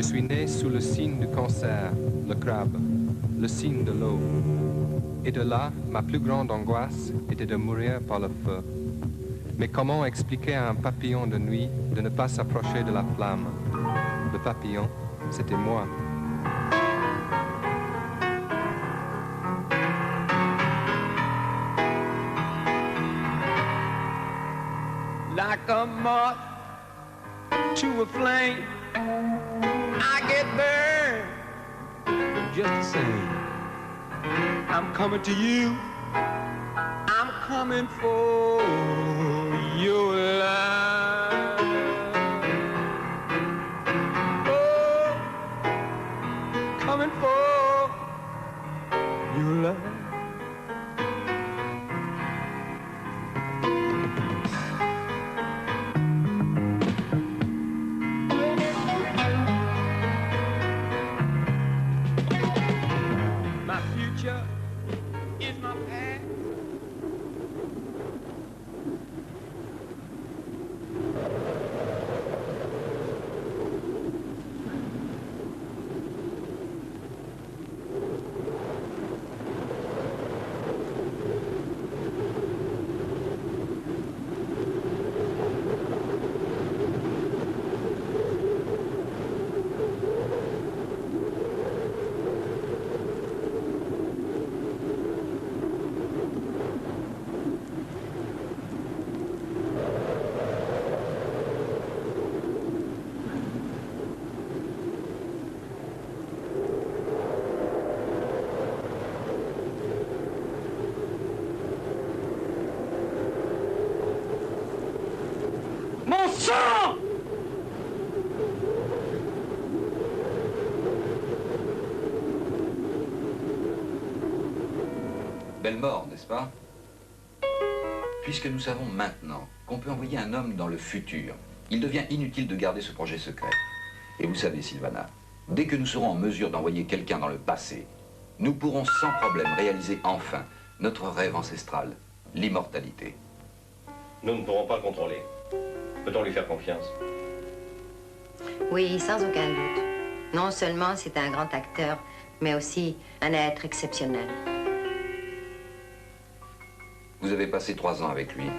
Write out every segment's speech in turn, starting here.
Je suis né sous le signe du cancer, le crabe, le signe de l'eau. Et de là, ma plus grande angoisse était de mourir par le feu. Mais comment expliquer à un papillon de nuit de ne pas s'approcher de la flamme? Le papillon, c'était moi. Like a moth to a flame, I get burned just the same. I'm coming to you, I'm coming for your love. Oh, coming for your love. Is my past. Belle mort, n'est-ce pas? Puisque nous savons maintenant qu'on peut envoyer un homme dans le futur, il devient inutile de garder ce projet secret. Et vous savez, Sylvana, dès que nous serons en mesure d'envoyer quelqu'un dans le passé, nous pourrons sans problème réaliser enfin notre rêve ancestral, l'immortalité. Nous ne pourrons pas le contrôler. Peut-on lui faire confiance? Oui, sans aucun doute. Non seulement c'est un grand acteur, mais aussi un être exceptionnel. Vous avez passé 3 ans avec lui.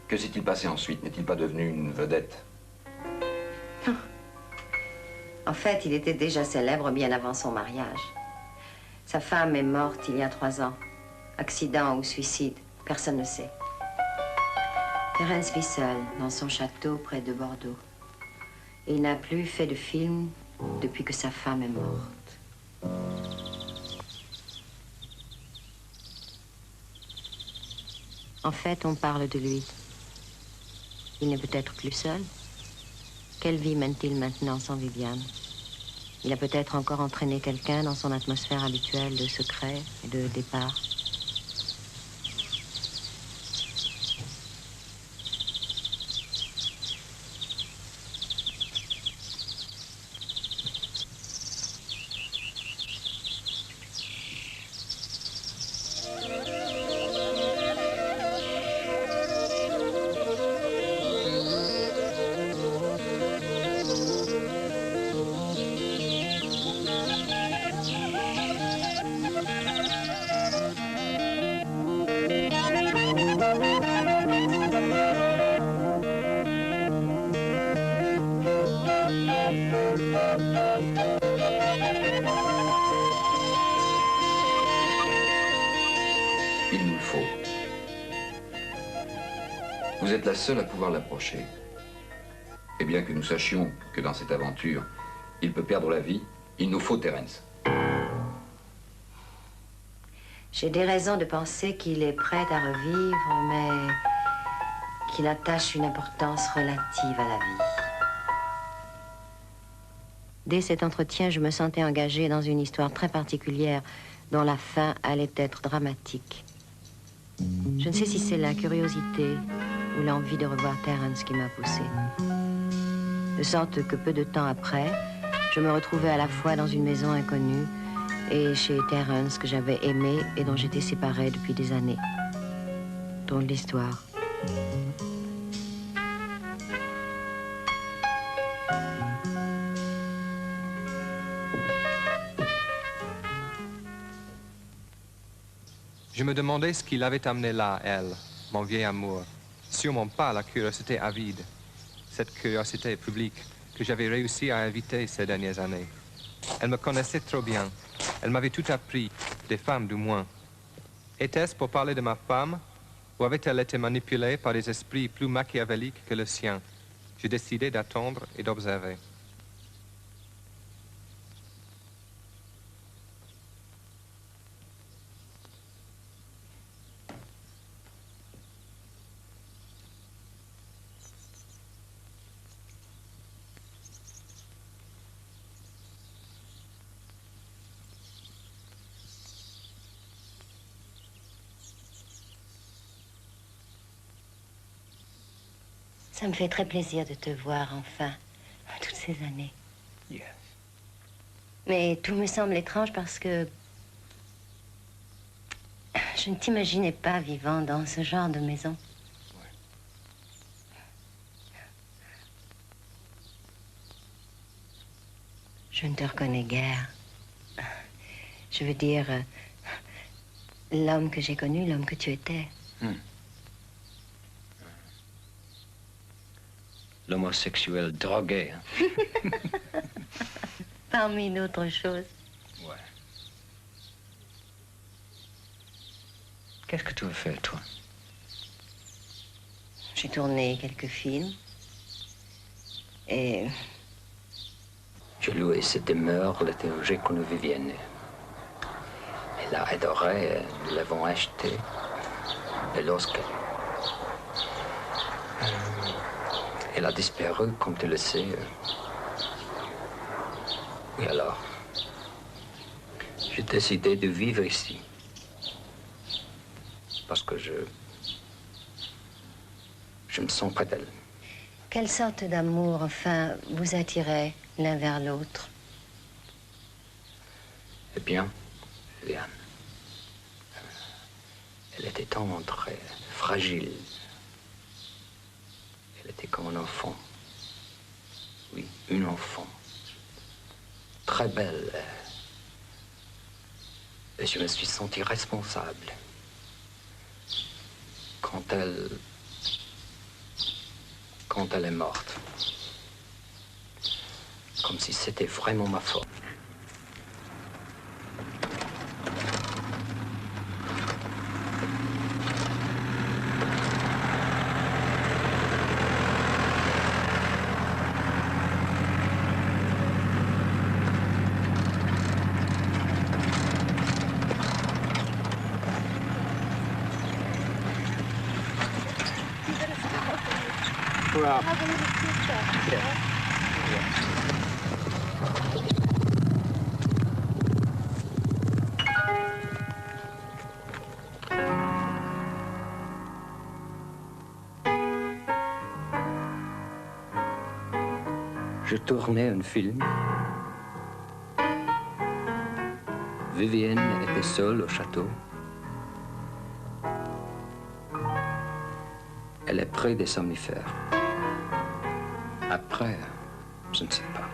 Que s'est-il passé ensuite? N'est-il pas devenu une vedette? En fait, il était déjà célèbre bien avant son mariage. Sa femme est morte il y a 3 ans. Accident ou suicide, personne ne sait. Terence vit seul dans son château près de Bordeaux. Et il n'a plus fait de film depuis que sa femme est morte. En fait, on parle de lui. Il n'est peut-être plus seul. Quelle vie mène-t-il maintenant sans Viviane? Il a peut-être encore entraîné quelqu'un dans son atmosphère habituelle de secret et de départ. Il nous le faut. Vous êtes la seule à pouvoir l'approcher. Et bien que nous sachions que dans cette aventure, il peut perdre la vie, il nous faut Terence. J'ai des raisons de penser qu'il est prêt à revivre, mais qu'il attache une importance relative à la vie. Dès cet entretien, je me sentais engagée dans une histoire très particulière dont la fin allait être dramatique. Je ne sais si c'est la curiosité ou l'envie de revoir Terence qui m'a poussée. De sorte que peu de temps après, je me retrouvais à la fois dans une maison inconnue et chez Terence que j'avais aimé et dont j'étais séparée depuis des années. Drôle d'histoire. Je me demandais ce qui l'avait amené là, elle, mon vieil amour. Sûrement pas la curiosité avide, cette curiosité publique que j'avais réussi à éviter ces dernières années. Elle me connaissait trop bien. Elle m'avait tout appris, des femmes du moins. Était-ce pour parler de ma femme, ou avait-elle été manipulée par des esprits plus machiavéliques que le sien? J'ai décidé d'attendre et d'observer. Ça me fait très plaisir de te voir enfin, toutes ces années. Yes. Mais tout me semble étrange parce que je ne t'imaginais pas vivant dans ce genre de maison. Je ne te reconnais guère. Je veux dire, l'homme que j'ai connu, l'homme que tu étais. L'homosexuel drogué. Parmi d'autres choses. Ouais. Qu'est-ce que tu veux faire, toi? J'ai tourné quelques films. Et J'ai loué cette demeure l'été où j'ai connu Vivienne. Elle a adoré, nous l'avons achetée. Et lorsque elle a disparu, comme tu le sais. Et alors, j'ai décidé de vivre ici. Parce que je me sens près d'elle. quelle sorte d'amour, enfin, vous attirait l'un vers l'autre? Eh bien, Viviane, elle était tendre et fragile. Elle était comme un enfant. Oui, une enfant. Très belle. Et je me suis senti responsable. Quand elle est morte. Comme si c'était vraiment ma faute. Well, Je tournais un film. Vivienne était seule au château. Elle est près des somnifères. Après, je ne sais pas.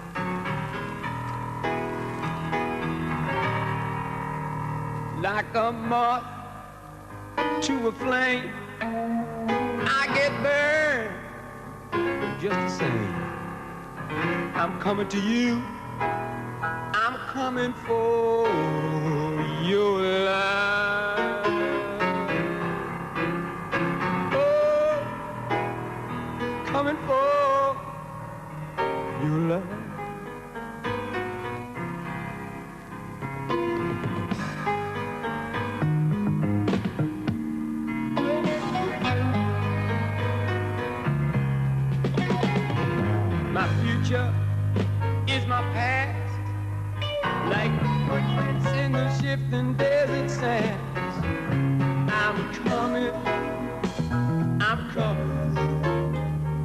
like a moth to a flame, I get burned just the same. I'm coming to you, I'm coming for your love. Oh, coming for your love. My future is my past, like footprints in the shifting desert sands. I'm coming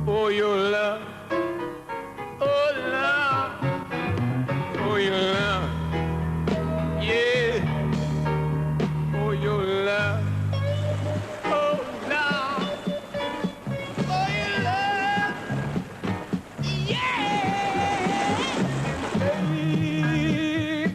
for your love, oh love, for your love, yeah, for your love, oh love, for your love. Yeah, baby,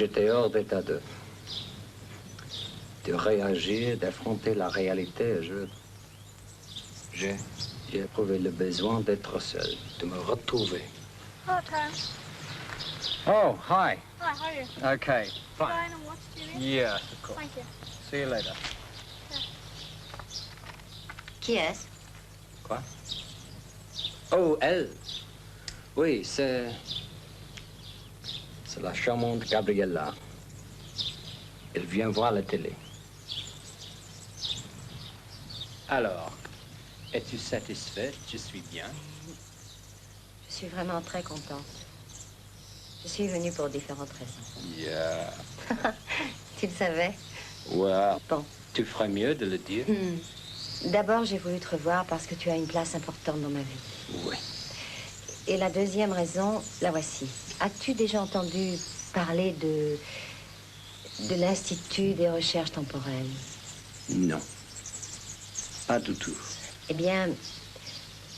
j'étais hors d'état de réagir, d'affronter la réalité. J'ai éprouvé le besoin d'être seul, de me retrouver. Hello, Terence. Oh, hi. Hi, how are you? Okay, fine. Dine and watch TV? Yes, of course. Thank you. See you later. Qui est-ce? Quoi? Oh, elle. Oui, c'est la charmante Gabriella. Elle vient voir la télé. Alors, es-tu satisfaite? Je suis bien. Je suis vraiment très contente. Je suis venue pour différentes raisons. Yeah. Tu le savais? Ouais. Bon. Tu ferais mieux de le dire. D'abord, j'ai voulu te revoir parce que tu as une place importante dans ma vie. Oui. Et la deuxième raison, la voici. As-tu déjà entendu parler de l'Institut des recherches temporelles? Non. Pas du tout. Eh bien,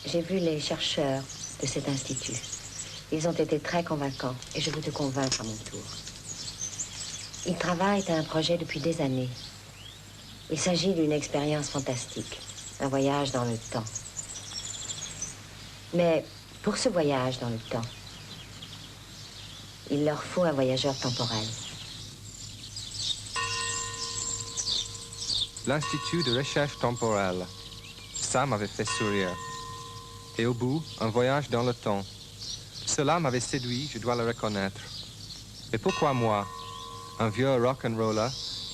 j'ai vu les chercheurs de cet institut. Ils ont été très convaincants et je veux te convaincre à mon tour. Ils travaillent à un projet depuis des années. Il s'agit d'une expérience fantastique, un voyage dans le temps. Mais pour ce voyage dans le temps, il leur faut un voyageur temporel. L'Institut de recherche temporelle. Ça m'avait fait sourire. Et au bout, un voyage dans le temps. Cela m'avait séduit, je dois le reconnaître. Mais pourquoi moi, un vieux rock'n'roller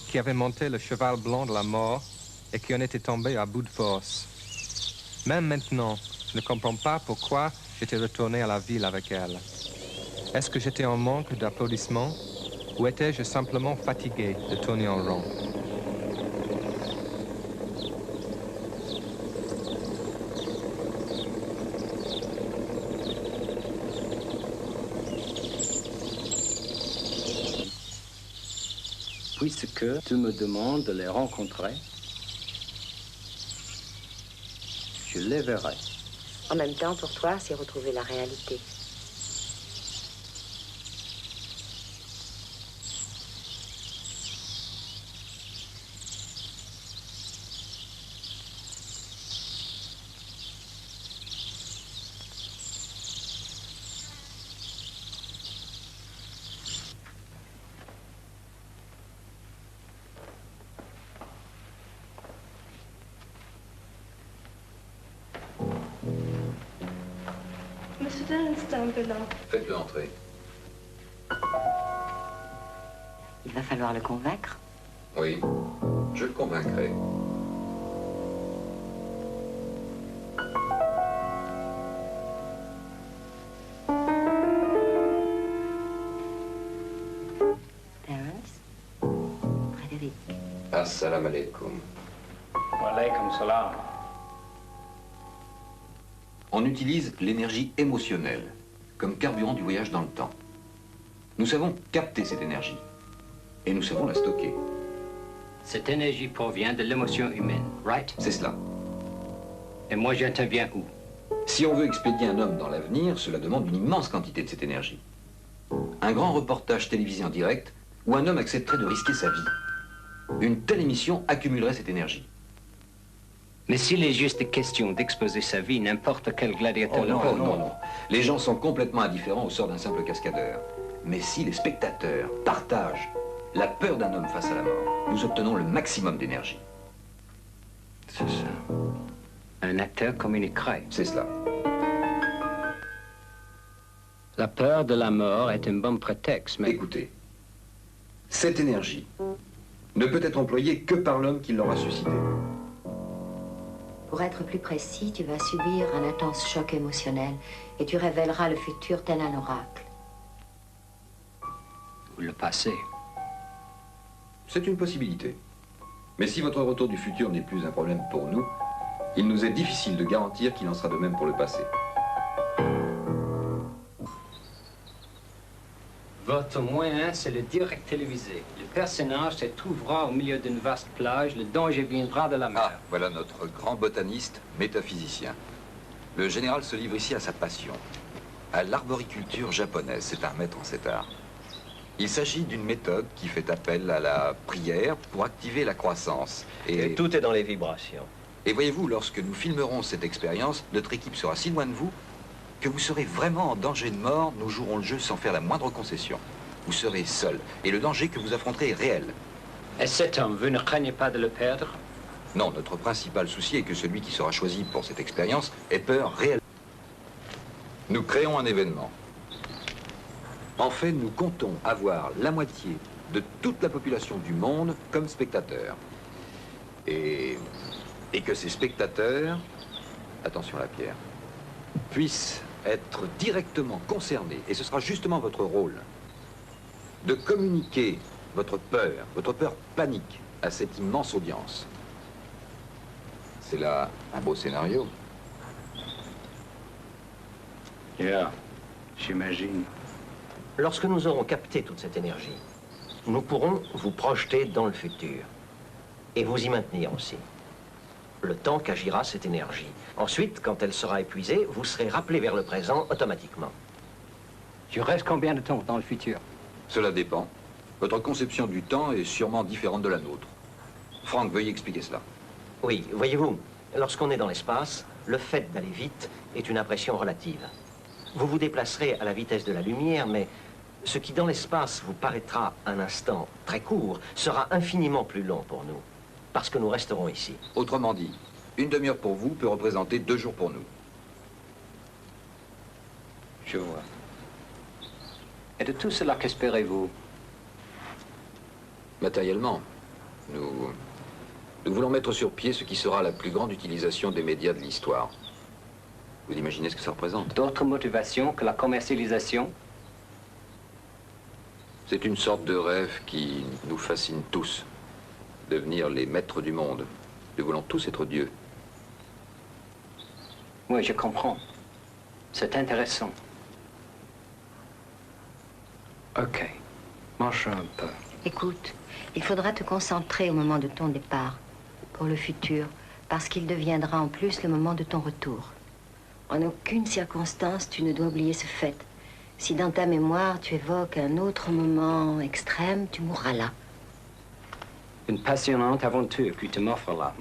qui avait monté le cheval blanc de la mort et qui en était tombé à bout de force? Même maintenant, je ne comprends pas pourquoi j'étais retourné à la ville avec elle. Est-ce que j'étais en manque d'applaudissements ou étais-je simplement fatigué de tourner en rond? Puisque tu me demandes de les rencontrer, je les verrai. En même temps, pour toi, c'est retrouver la réalité. Mr. Dillon's down below. Faites-le entrer. Il va falloir le convaincre. Oui, je le convaincrai. Terence? Frédéric. Assalamu alaikum. Wa alaykum salam. On utilise l'énergie émotionnelle comme carburant du voyage dans le temps. Nous savons capter cette énergie et nous savons la stocker. Cette énergie provient de l'émotion humaine, right? C'est cela. Et moi, j'interviens où? Si on veut expédier un homme dans l'avenir, cela demande une immense quantité de cette énergie. Un grand reportage télévisé en direct où un homme accepterait de risquer sa vie. Une telle émission accumulerait cette énergie. Mais s'il est juste question d'exposer sa vie, n'importe quel gladiateur le non, peut. non, non. Les gens sont complètement indifférents au sort d'un simple cascadeur. Mais si les spectateurs partagent la peur d'un homme face à la mort, nous obtenons le maximum d'énergie. C'est ça. Un acteur communiquerait. C'est cela. La peur de la mort est un bon prétexte, mais... Écoutez, cette énergie ne peut être employée que par l'homme qui l'aura suscitée. Pour être plus précis, tu vas subir un intense choc émotionnel et tu révéleras le futur tel un oracle. Ou le passé. C'est une possibilité. Mais si votre retour du futur n'est plus un problème pour nous, il nous est difficile de garantir qu'il en sera de même pour le passé. Votre moyen, c'est le direct télévisé. Le personnage se trouvera au milieu d'une vaste plage, le danger viendra de la mer. Ah, voilà notre grand botaniste, métaphysicien. Le général se livre ici à sa passion, à l'arboriculture japonaise. C'est un maître en cet art. Il s'agit d'une méthode qui fait appel à la prière pour activer la croissance. Et tout est dans les vibrations. Et voyez-vous, lorsque nous filmerons cette expérience, notre équipe sera si loin de vous que vous serez vraiment en danger de mort. Nous jouerons le jeu sans faire la moindre concession. Vous serez seul. Et le danger que vous affronterez est réel. Et cet homme, vous ne craignez pas de le perdre? Non, notre principal souci est que celui qui sera choisi pour cette expérience ait peur réelle. Nous créons un événement. En fait, nous comptons avoir la moitié de toute la population du monde comme spectateurs. Et que ces spectateurs, attention à la pierre, puissent être directement concernés, et ce sera justement votre rôle, de communiquer votre peur panique à cette immense audience. C'est là un beau scénario. Yeah, j'imagine. Lorsque nous aurons capté toute cette énergie, nous pourrons vous projeter dans le futur. Et vous y maintenir aussi. Le temps qu'agira cette énergie. Ensuite, quand elle sera épuisée, vous serez rappelé vers le présent automatiquement. Je reste combien de temps dans le futur? Cela dépend. Votre conception du temps est sûrement différente de la nôtre. Franck, veuillez expliquer cela. Oui, voyez-vous, lorsqu'on est dans l'espace, le fait d'aller vite est une impression relative. Vous vous déplacerez à la vitesse de la lumière, mais ce qui dans l'espace vous paraîtra un instant très court sera infiniment plus long pour nous, parce que nous resterons ici. Autrement dit, une demi-heure pour vous peut représenter 2 jours pour nous. Je vois. Et de tout cela, qu'espérez-vous? Matériellement, nous voulons mettre sur pied ce qui sera la plus grande utilisation des médias de l'histoire. Vous imaginez ce que ça représente? D'autres motivations que la commercialisation? C'est une sorte de rêve qui nous fascine tous. Devenir les maîtres du monde. Nous voulons tous être Dieu. Oui, je comprends. C'est intéressant. Ok. Marchons un peu. Écoute, il faudra te concentrer au moment de ton départ, pour le futur, parce qu'il deviendra en plus le moment de ton retour. En aucune circonstance, tu ne dois oublier ce fait. Si dans ta mémoire, tu évoques un autre moment extrême, tu mourras là. Une passionnante aventure que tu m'offres là.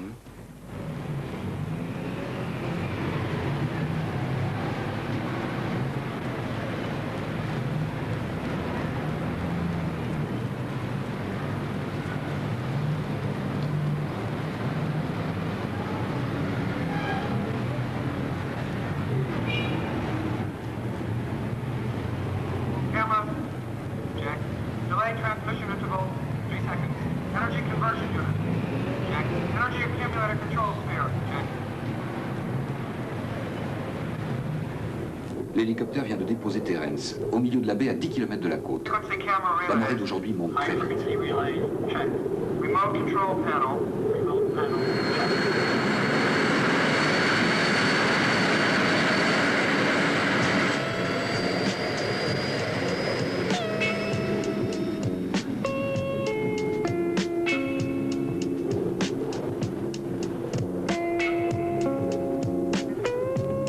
Camera, check. Delay transmission interval, 3 seconds. Energy conversion unit, check. Energy accumulator control sphere, check. L'hélicoptère vient de déposer Terence, au milieu de la baie à 10 km de la côte. Frequency camera La relay. marée d'aujourd'hui monte High très vite. frequency relay, check. Remote control panel, remote panel, check.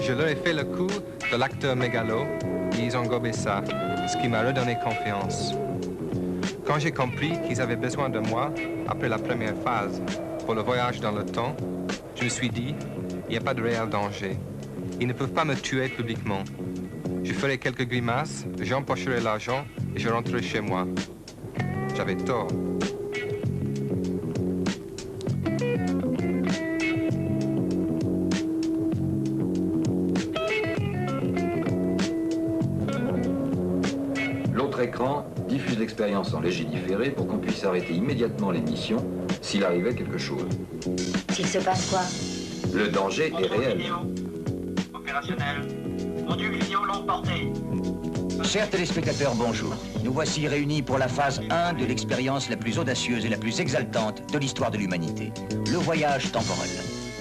Je leur ai fait le coup de l'acteur mégalo, et ils ont gobé ça, ce qui m'a redonné confiance. Quand j'ai compris qu'ils avaient besoin de moi, après la première phase, pour le voyage dans le temps, je me suis dit, il n'y a pas de réel danger. Ils ne peuvent pas me tuer publiquement. Je ferai quelques grimaces, j'empocherai l'argent et je rentrerai chez moi. J'avais tort. L'autre écran diffuse l'expérience en léger différé pour qu'on puisse arrêter immédiatement l'émission s'il arrivait quelque chose. S'il se passe quoi? Le danger est réel. Opérationnel. Module vidéo longue portée. Chers téléspectateurs, bonjour. Nous voici réunis pour la phase 1 de l'expérience la plus audacieuse et la plus exaltante de l'histoire de l'humanité. Le voyage temporel.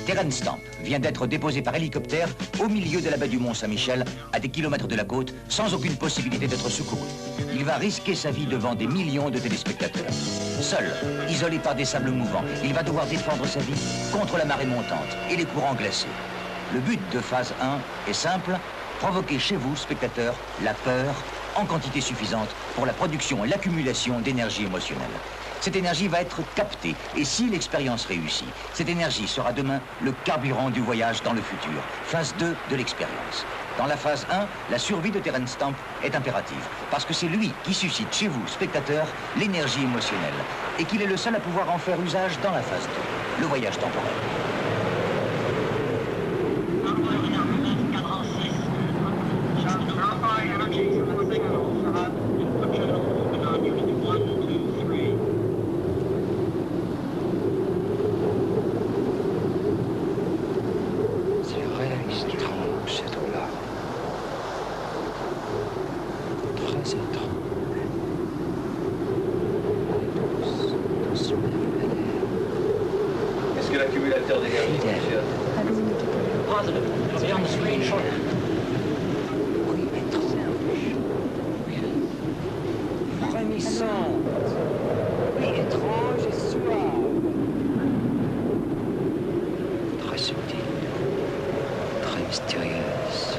Terence Stamp vient d'être déposé par hélicoptère au milieu de la baie du Mont-Saint-Michel, à des kilomètres de la côte, sans aucune possibilité d'être secouru. Il va risquer sa vie devant des millions de téléspectateurs. Seul, isolé par des sables mouvants, il va devoir défendre sa vie contre la marée montante et les courants glacés. Le but de phase 1 est simple, provoquer chez vous, spectateurs, la peur en quantité suffisante pour la production et l'accumulation d'énergie émotionnelle. Cette énergie va être captée, et si l'expérience réussit, cette énergie sera demain le carburant du voyage dans le futur, phase 2 de l'expérience. Dans la phase 1, la survie de Terence Stamp est impérative, parce que c'est lui qui suscite chez vous, spectateurs, l'énergie émotionnelle, et qu'il est le seul à pouvoir en faire usage dans la phase 2, le voyage temporel. Est-ce que l'accumulateur d'énergie fonctionne? Positive. It'll be on the screen shortly. Frémissante. Oui, étrange et suave. Très subtile, très mystérieuse,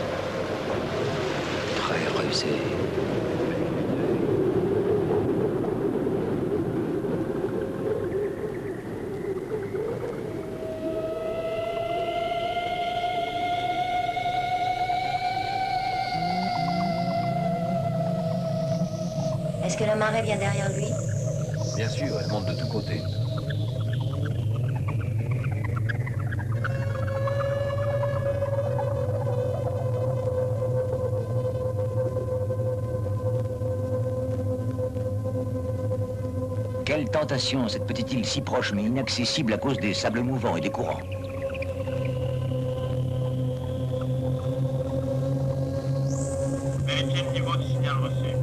très rusée. Est-ce que la marée vient derrière lui? Bien sûr, elle monte de tous côtés. Quelle tentation, cette petite île si proche mais inaccessible à cause des sables mouvants et des courants. Vérifiez le niveau du signal reçu.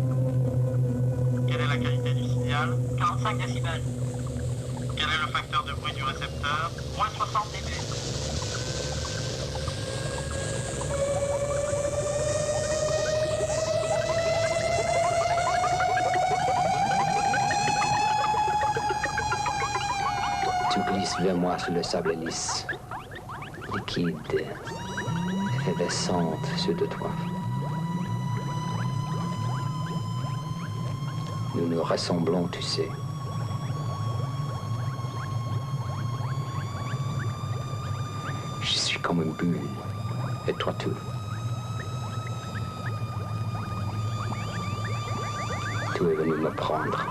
Quelle est la qualité du signal? 45 décibels. Quel est le facteur de bruit du récepteur? Moins 60 dB. Tu glisses vers moi sur le sable lisse, liquide, effervescente sur de toi. Nous nous ressemblons, tu sais. Je suis comme une bulle, et toi tout. Tu es venu me prendre.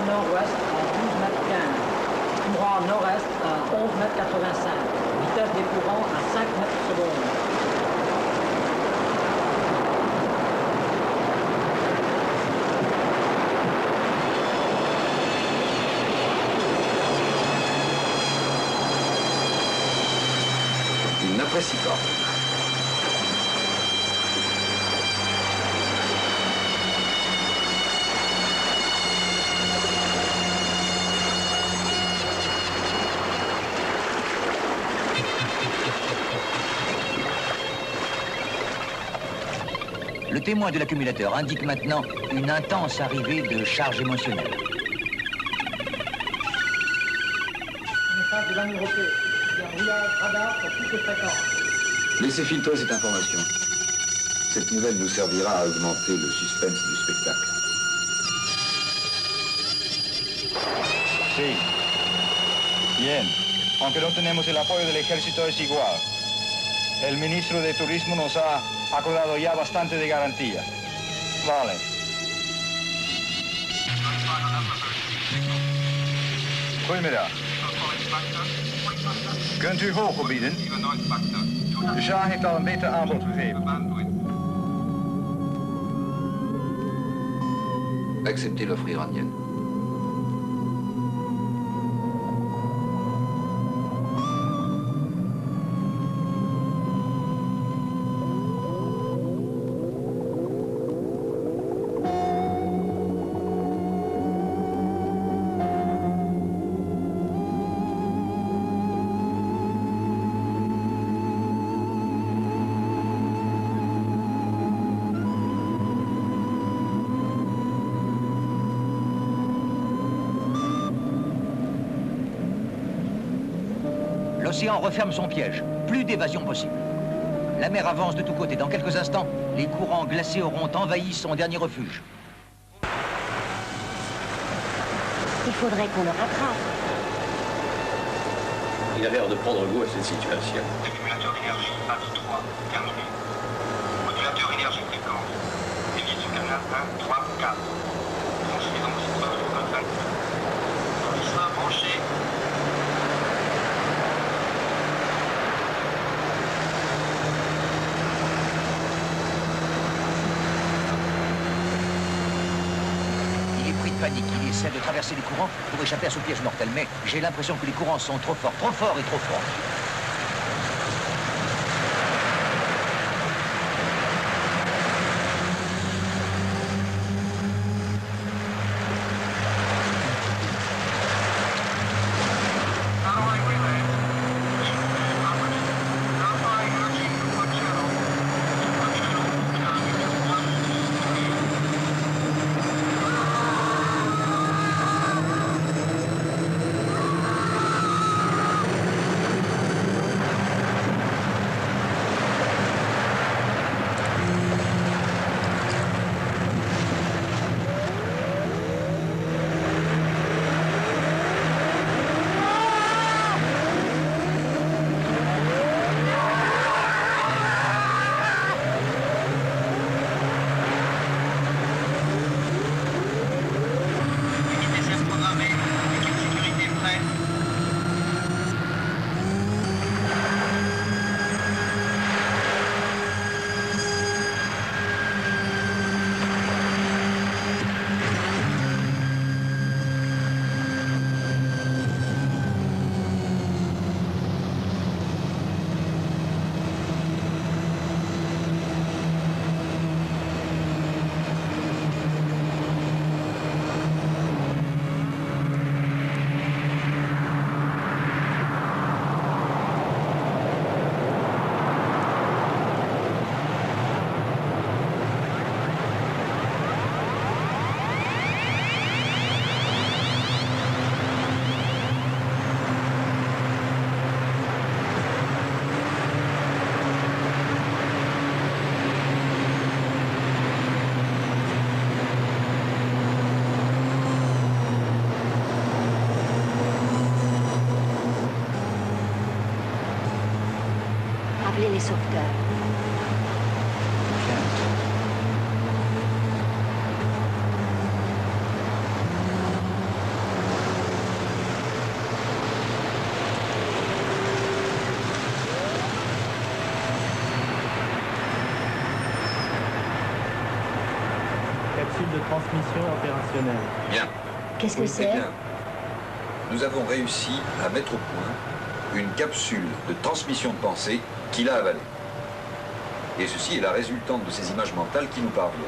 Nord-ouest à 12 mètres 15. Courant nord-est à 11 mètres 85. Vitesse des courants à 5 mètres secondes. Il n'apprécie pas. Le témoin de l'accumulateur indique maintenant une intense arrivée de charge émotionnelle. Message de l'amirauté. Il y a brouillage radar pour toutes les fréquences. Laissez filtrer cette information. Cette nouvelle nous servira à augmenter le suspense du spectacle. Sí. Bien. Aunque no tenemos el apoyo del ejército es igual. El ministro de Turismo nos ha acordado ya bastante de garantía. Vale. Goedemiddag. Kunt u hoger bieden? De Shah heeft al een beter aanbod gegeven. Acceptez l'offre iranienne. l'océan referme son piège. Plus d'évasion possible. La mer avance de tous côtés. Dans quelques instants, les courants glacés auront envahi son dernier refuge. Il faudrait qu'on le rattrape. Il a l'air de prendre goût à cette situation. Accumulateur d'énergie, phase 3, terminé. Modulateur énergie fréquence. Dévié sur canal 1, 3, 4. Branché dans le système de contact. Fournisseur branché. Il est pris de panique. Il essaie de traverser les courants pour échapper à ce piège mortel. Mais j'ai l'impression que les courants sont trop forts et trop forts. Appelez les sauveteurs. Capsule de transmission opérationnelle. Bien. Qu'est-ce que Eh c'est? bien, nous avons réussi à mettre au point une capsule de transmission de pensée qu'il a avalée. Et ceci est la résultante de ces images mentales qui nous parviennent.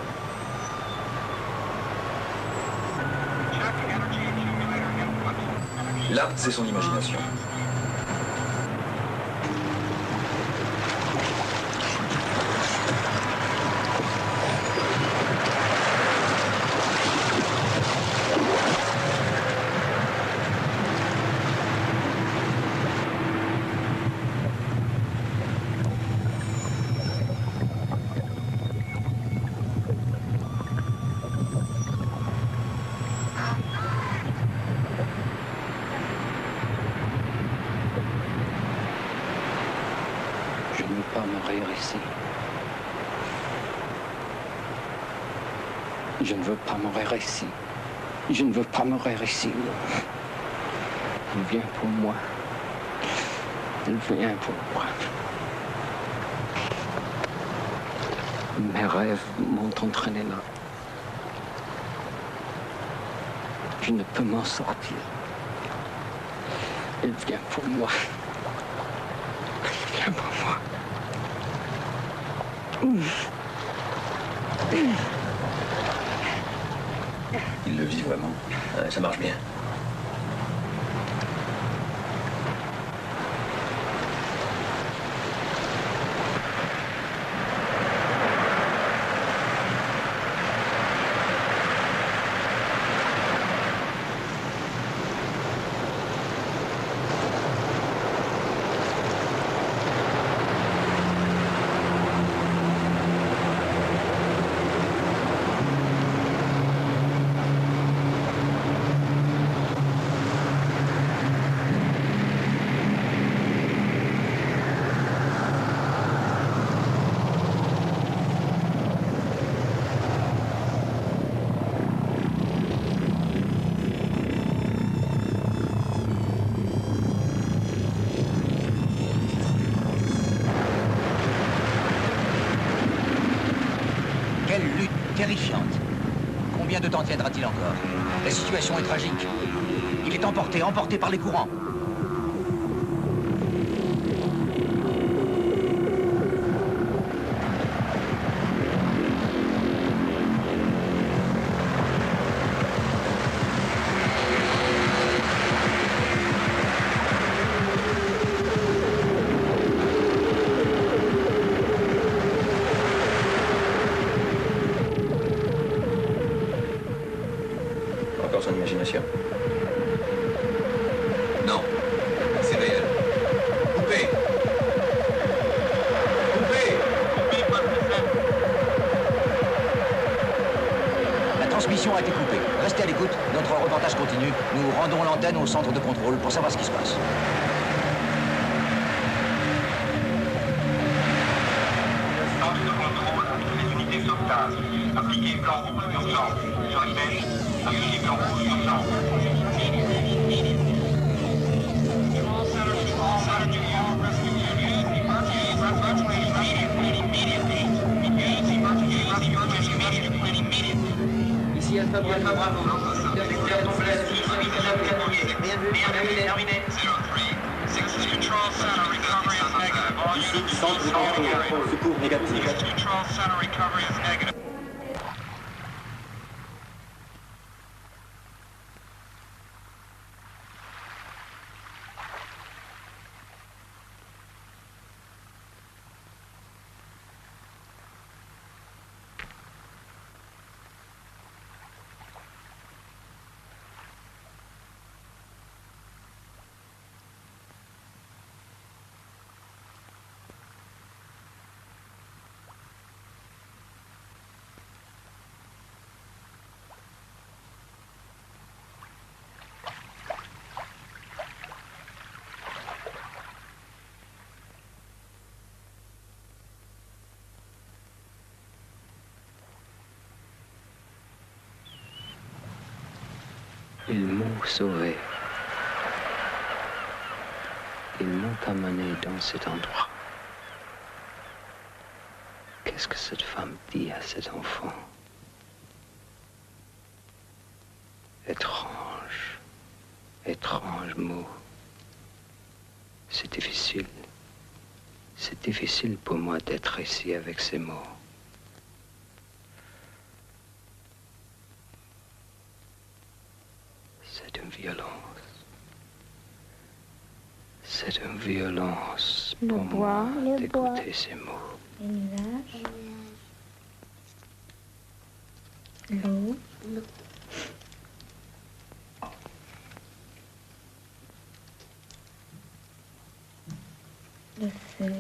Là, c'est son imagination. Je ne veux pas mourir ici. Je ne veux pas mourir ici. Je ne veux pas mourir ici. Il vient pour moi. Il vient pour moi. Mes rêves m'ont entraîné là. Je ne peux m'en sortir. Il vient pour moi. Il vient pour moi. Il le vit vraiment. Ouais, ça marche bien. Quelle lutte terrifiante. Combien de temps tiendra-t-il encore? La situation est tragique. Il est emporté par les courants. Encore son imagination. Non, c'est réel. Coupez. Coupez. La transmission a été coupée. Restez à l'écoute. Notre reportage continue. Nous rendons l'antenne au centre de contrôle pour savoir ce qui se passe. Centre de contrôle avec les unités de sauvetage. Appliquez plan rouge d'urgence. Je répète, appliquez plan rouge d'urgence. Ici Alpha Bravo. Ici, centre de contrôle. Secours négatif. Ils m'ont sauvé. Ils m'ont amené dans cet endroit. Qu'est-ce que cette femme dit à cet enfant? Étrange, étrange mot. C'est difficile. C'est difficile pour moi d'être ici avec ces mots. C'est une violence. C'est une violence pour moi d'écouter ces mots. Les nuages. L'eau. Le feu.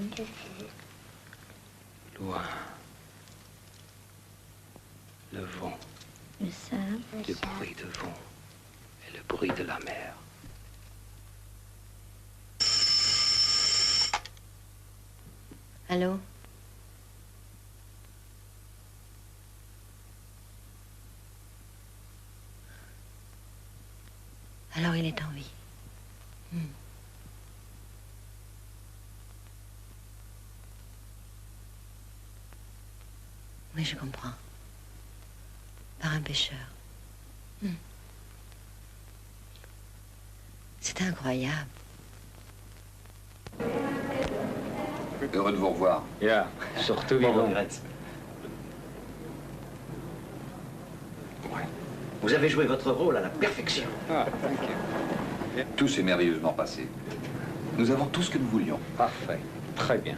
Loin. Le vent. Le sable. Le bruit de vent et le bruit de la mer. Allô? Alors il est en vie. Oui, je comprends. Par un pêcheur. C'est incroyable. Heureux de vous revoir. Yeah, surtout vivant. Vous avez joué votre rôle à la perfection. Tout s'est merveilleusement passé. Nous avons tout ce que nous voulions. Parfait. Très bien.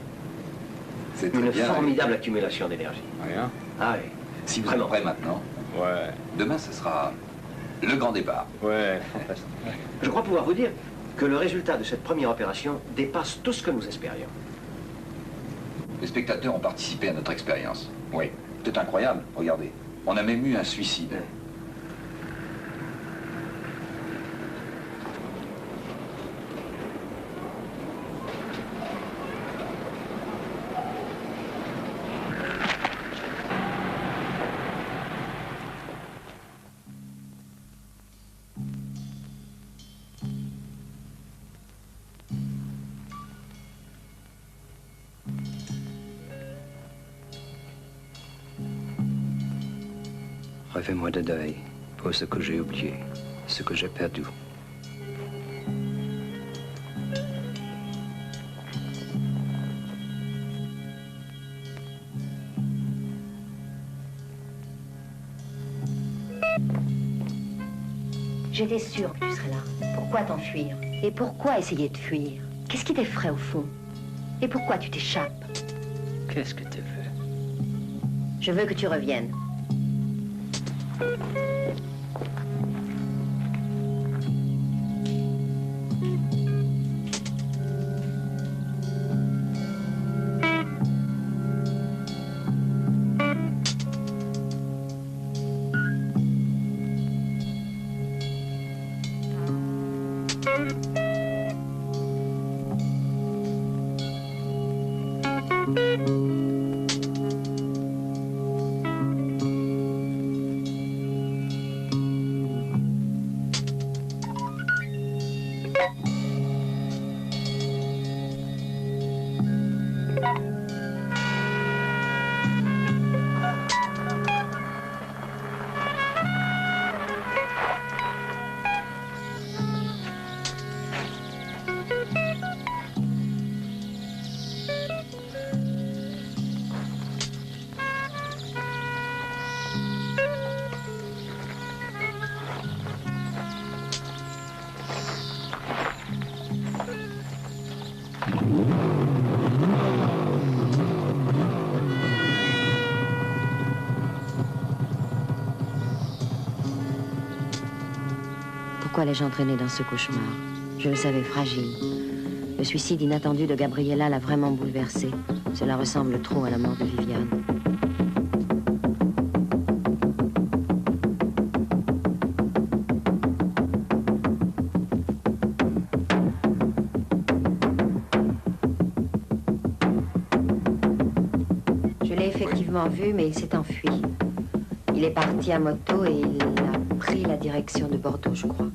C'est très Une bien. formidable accumulation d'énergie. Rien. Ah oui. Si vous Vraiment. êtes prêts maintenant, Ouais. demain ce sera le grand départ. Ouais, fantastique. Je crois pouvoir vous dire que le résultat de cette première opération dépasse tout ce que nous espérions. Les spectateurs ont participé à notre expérience. Oui. C'est incroyable, regardez. On a même eu un suicide. Refais-moi de deuil pour ce que j'ai oublié, ce que j'ai perdu. J'étais sûre que tu serais là. Pourquoi t'enfuir? Et pourquoi essayer de fuir? Qu'est-ce qui t'effraie au fond? Et pourquoi tu t'échappes? Qu'est-ce que tu veux? Je veux que tu reviennes. Pourquoi l'ai-je entraîné dans ce cauchemar? Je le savais fragile. Le suicide inattendu de Gabriella l'a vraiment bouleversé. Cela ressemble trop à la mort de Viviane. Je l'ai effectivement vu, mais il s'est enfui. Il est parti à moto et il a pris la direction de Bordeaux, je crois.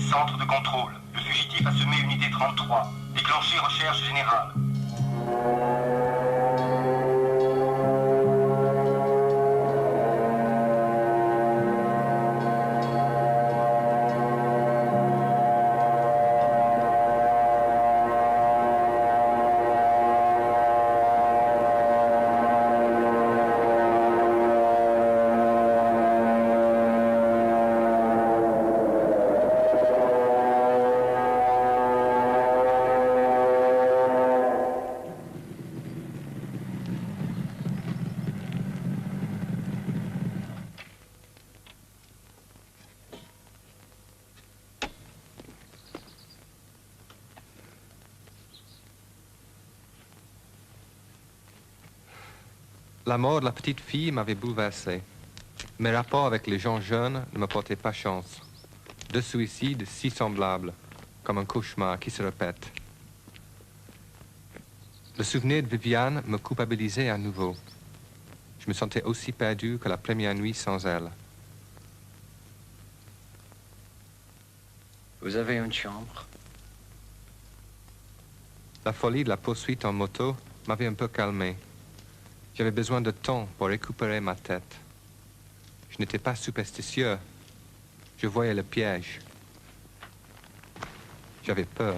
Centre de contrôle. Le fugitif a semé unité 33. Déclenché recherche générale. La mort de la petite fille m'avait bouleversé. Mes rapports avec les gens jeunes ne me portaient pas chance. 2 suicides si semblables, comme un cauchemar qui se répète. Le souvenir de Viviane me culpabilisait à nouveau. Je me sentais aussi perdu que la première nuit sans elle. Vous avez une chambre? La folie de la poursuite en moto m'avait un peu calmé. J'avais besoin de temps pour récupérer ma tête. Je n'étais pas superstitieux. Je voyais le piège. J'avais peur.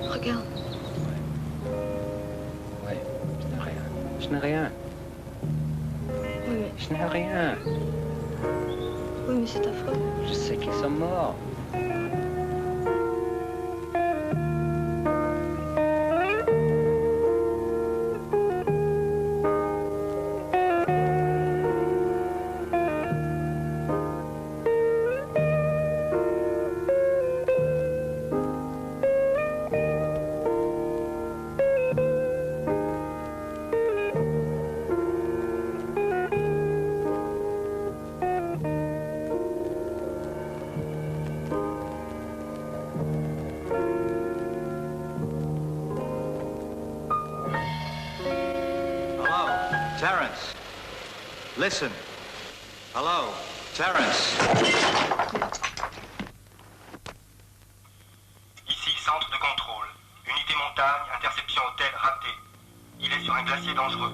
Regarde. Ouais, je n'ai rien. Je n'ai rien. Oui, mais... Je n'ai rien. Oui, mais c'est affreux. Je sais qu'ils sont morts. Terence, listen. Hello, Terence. Ici, centre de contrôle. Unité montagne, interception hôtel ratée. Il est sur un glacier dangereux.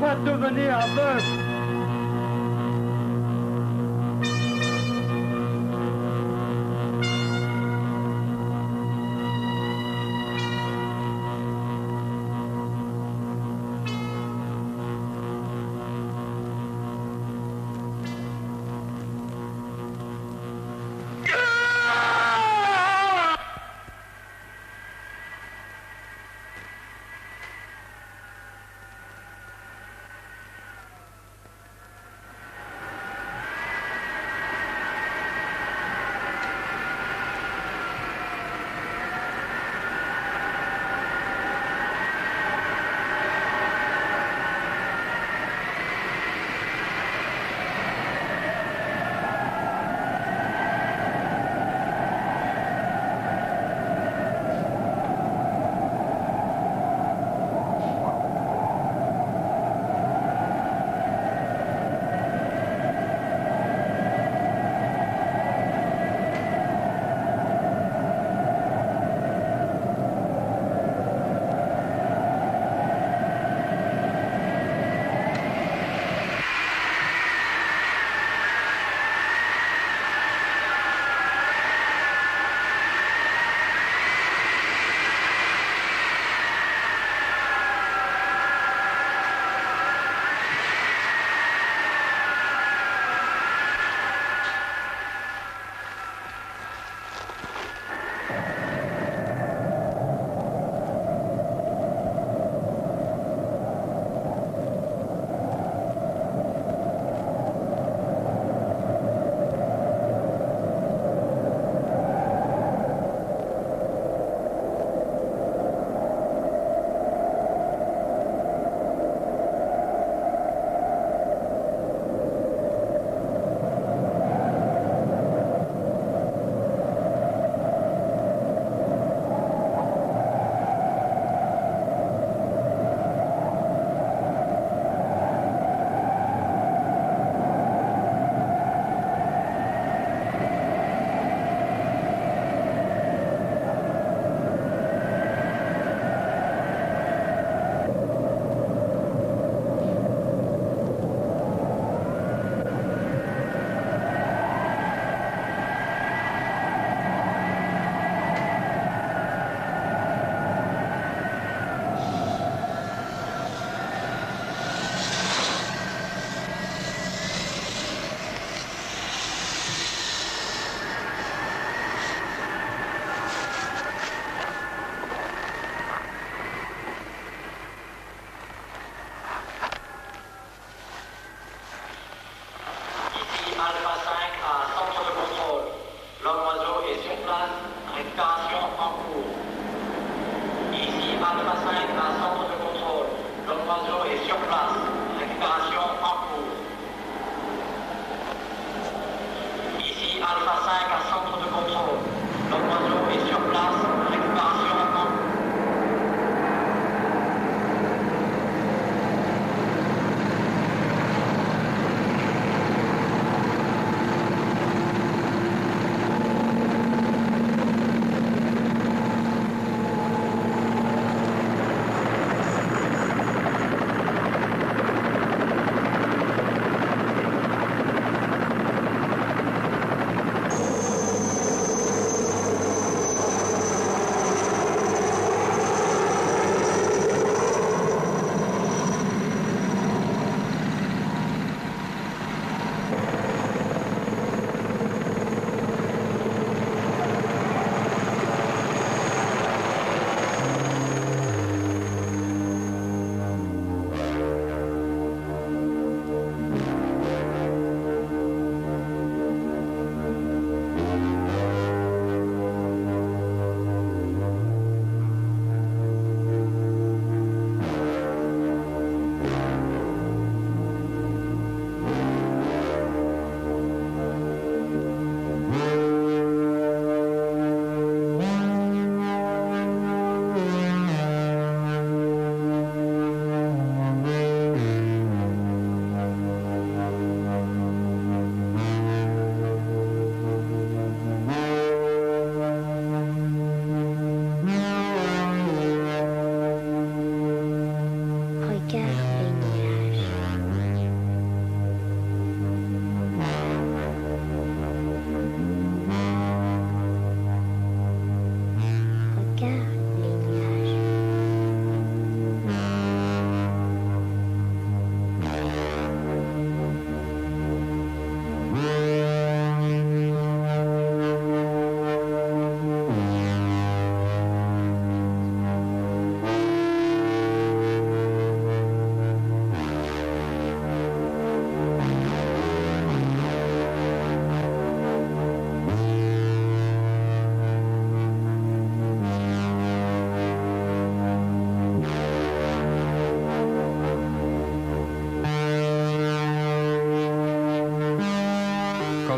pas devenir aveugle.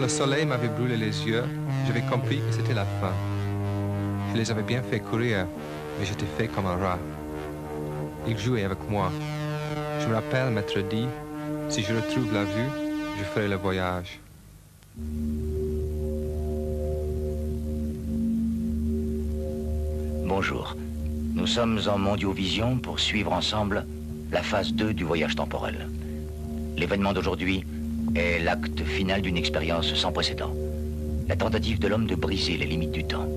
soleil m'avait brûlé les yeux, j'avais compris que c'était la fin. Je les avais bien fait courir, mais j'étais fait comme un rat. Ils jouaient avec moi. Je me rappelle m'être dit, si je retrouve la vue, je ferai le voyage. Bonjour. Nous sommes en Mondiovision pour suivre ensemble la phase 2 du voyage temporel. L'événement d'aujourd'hui est l'acte final d'une expérience sans précédent. La tentative de l'homme de briser les limites du temps.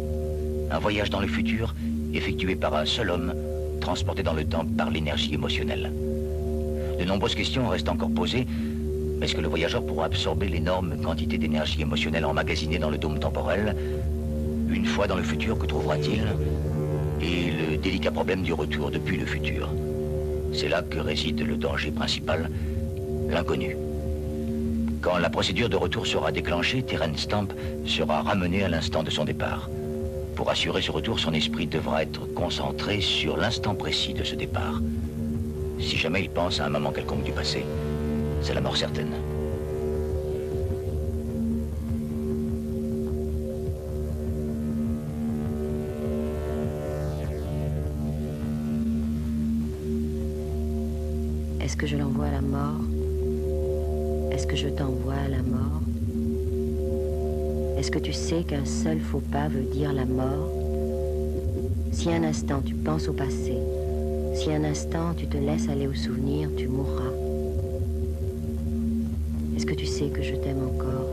Un voyage dans le futur effectué par un seul homme, transporté dans le temps par l'énergie émotionnelle. De nombreuses questions restent encore posées. Est-ce que le voyageur pourra absorber l'énorme quantité d'énergie émotionnelle emmagasinée dans le dôme temporel? Une fois dans le futur, que trouvera-t-il? Et le délicat problème du retour depuis le futur. C'est là que réside le danger principal, l'inconnu. Quand la procédure de retour sera déclenchée, Terence Stamp sera ramené à l'instant de son départ. Pour assurer ce retour, son esprit devra être concentré sur l'instant précis de ce départ. Si jamais il pense à un moment quelconque du passé, c'est la mort certaine. Est-ce que je l'envoie à la mort? Est-ce que je t'envoie à la mort? Est-ce que tu sais qu'un seul faux pas veut dire la mort? Si un instant tu penses au passé, si un instant tu te laisses aller au souvenir, tu mourras. Est-ce que tu sais que je t'aime encore?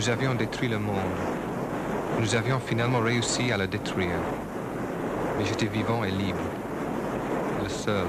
Nous avions détruit le monde. Nous avions finalement réussi à le détruire. Mais j'étais vivant et libre. Le seul.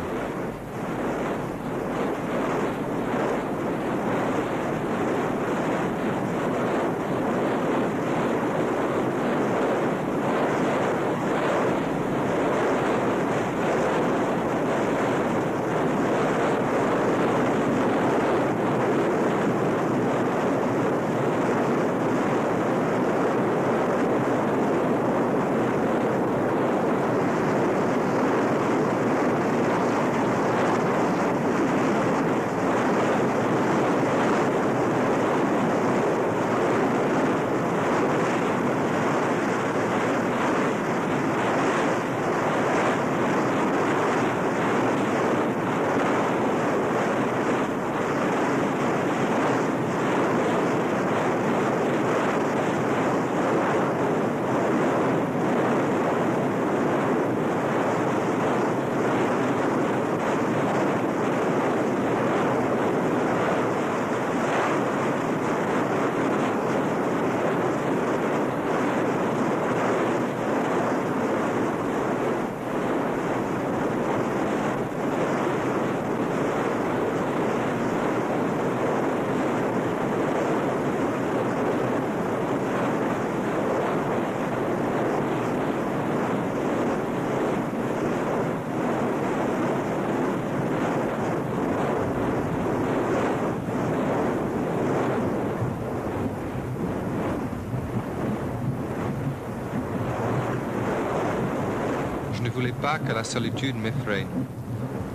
Je ne voulais pas que la solitude m'effraie.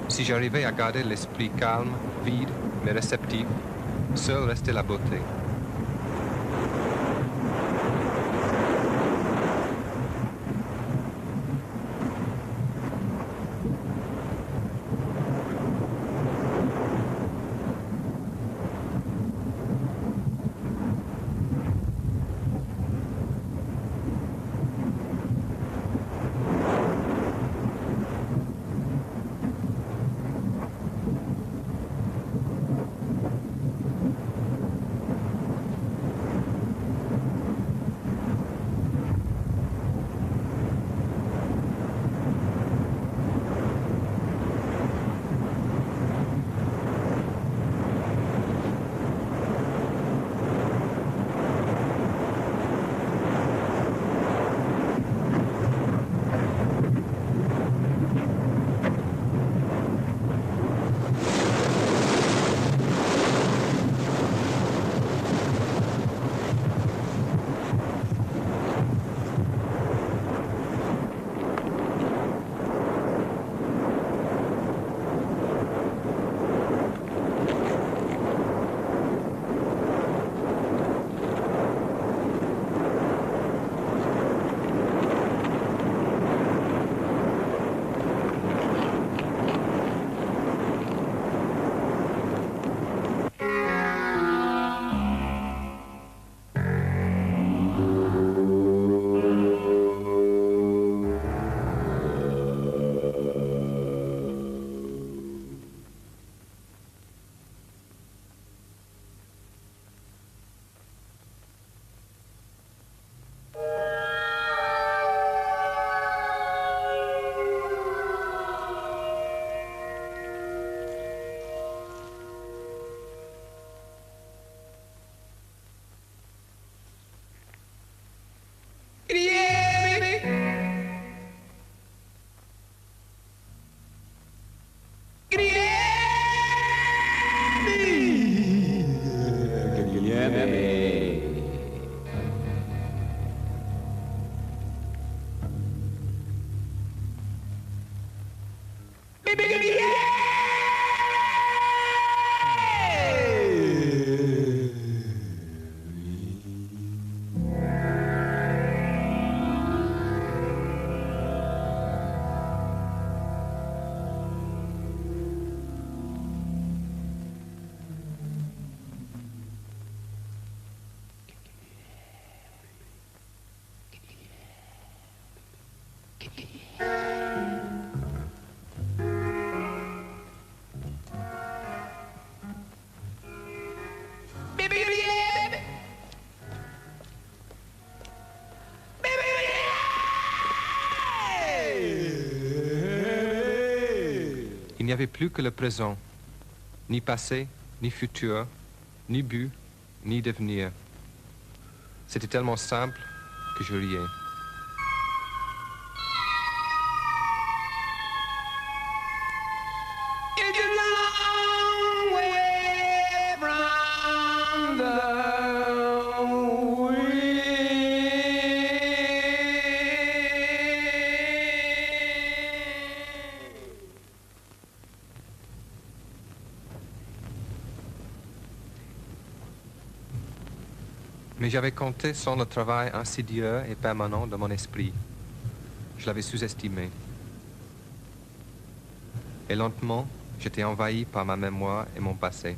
Si j'arrivais à garder l'esprit calme, vide, mais réceptif, seule restait la beauté. n'y avait plus que le présent, ni passé, ni futur, ni but, ni devenir. C'était tellement simple que je riais. Mais j'avais compté sur le travail insidieux et permanent de mon esprit. Je l'avais sous-estimé. Et lentement, j'étais envahi par ma mémoire et mon passé.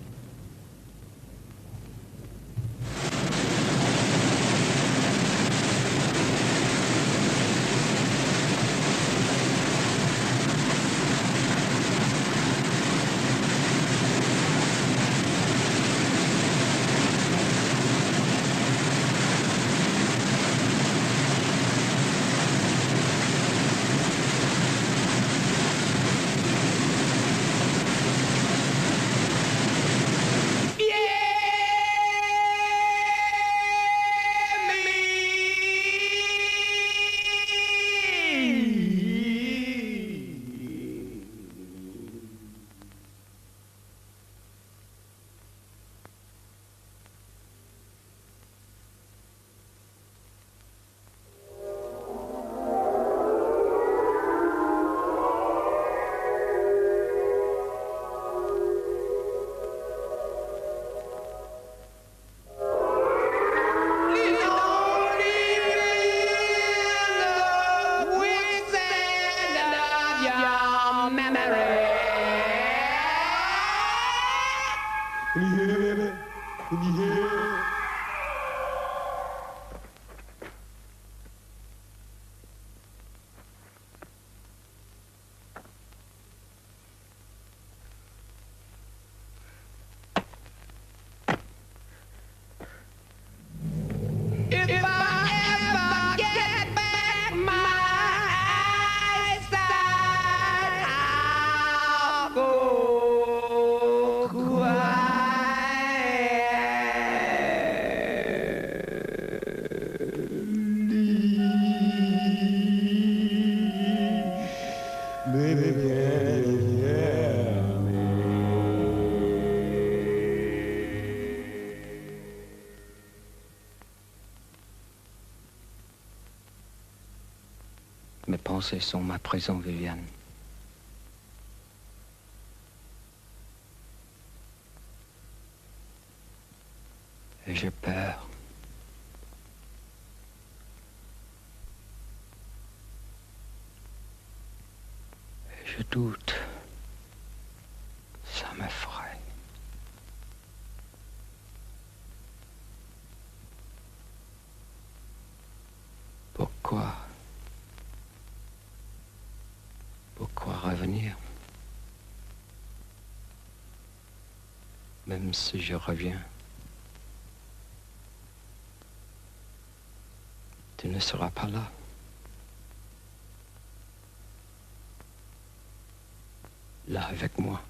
Mes pensées sont ma prison, Viviane. Et j'ai peur. Et je doute. Ça m'effraie. Pourquoi? Pourquoi revenir? Même si je reviens, tu ne seras pas là. Là avec moi,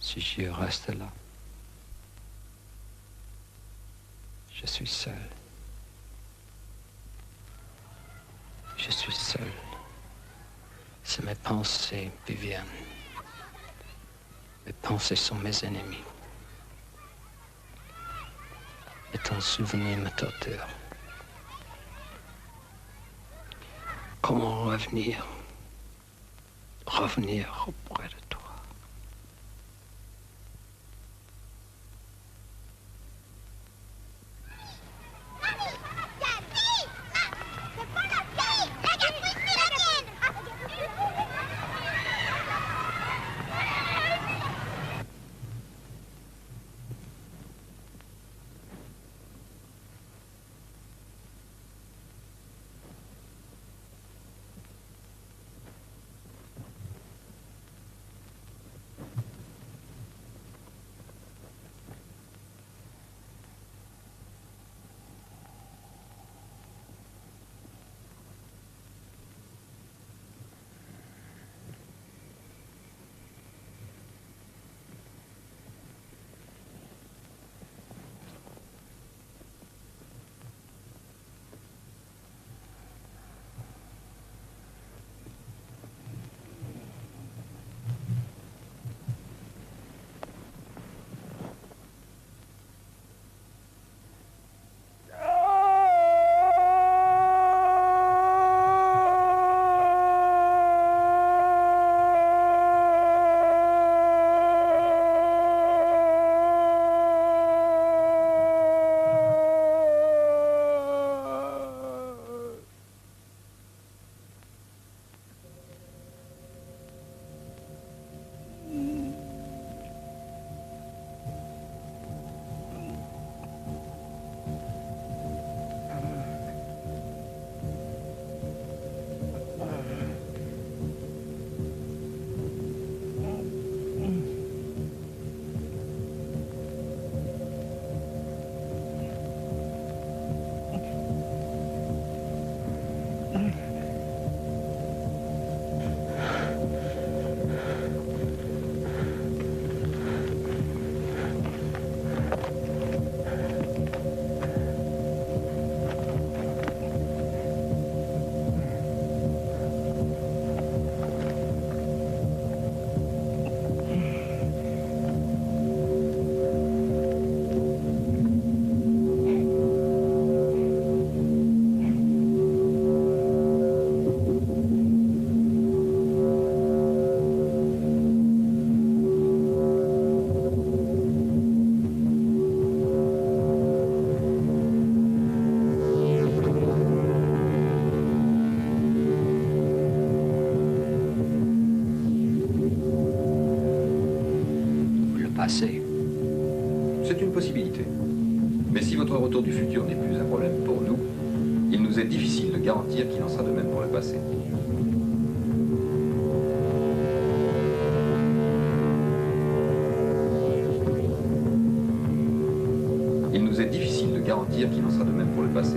si je reste là. Je suis seul. Je suis seul. C'est mes pensées, Viviane. Mes pensées sont mes ennemis. Et ton souvenir me torture. Comment revenir? Revenir auprès de toi. C'est une possibilité. Mais si votre retour du futur n'est plus un problème pour nous, il nous est difficile de garantir qu'il en sera de même pour le passé. Il nous est difficile de garantir qu'il en sera de même pour le passé.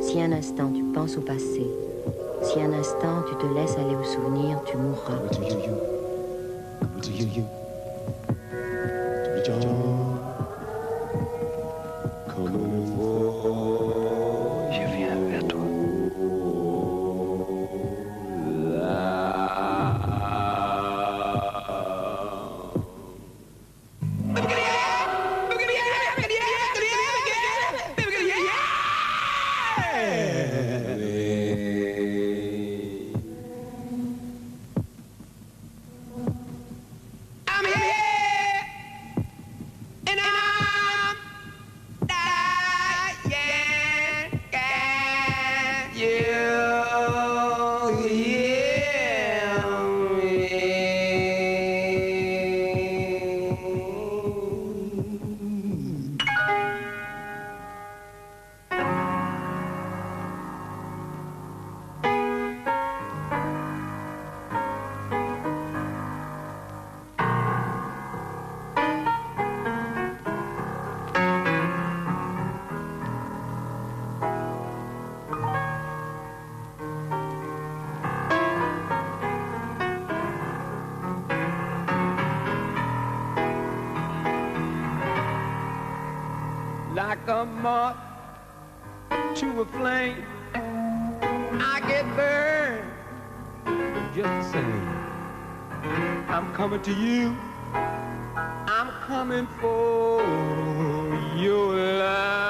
Si un instant tu penses au passé, si un instant tu te laisses aller au souvenir, tu mourras. Je viens vers toi. Like a moth to a flame, I get burned just the same. I'm coming to you, I'm coming for your love.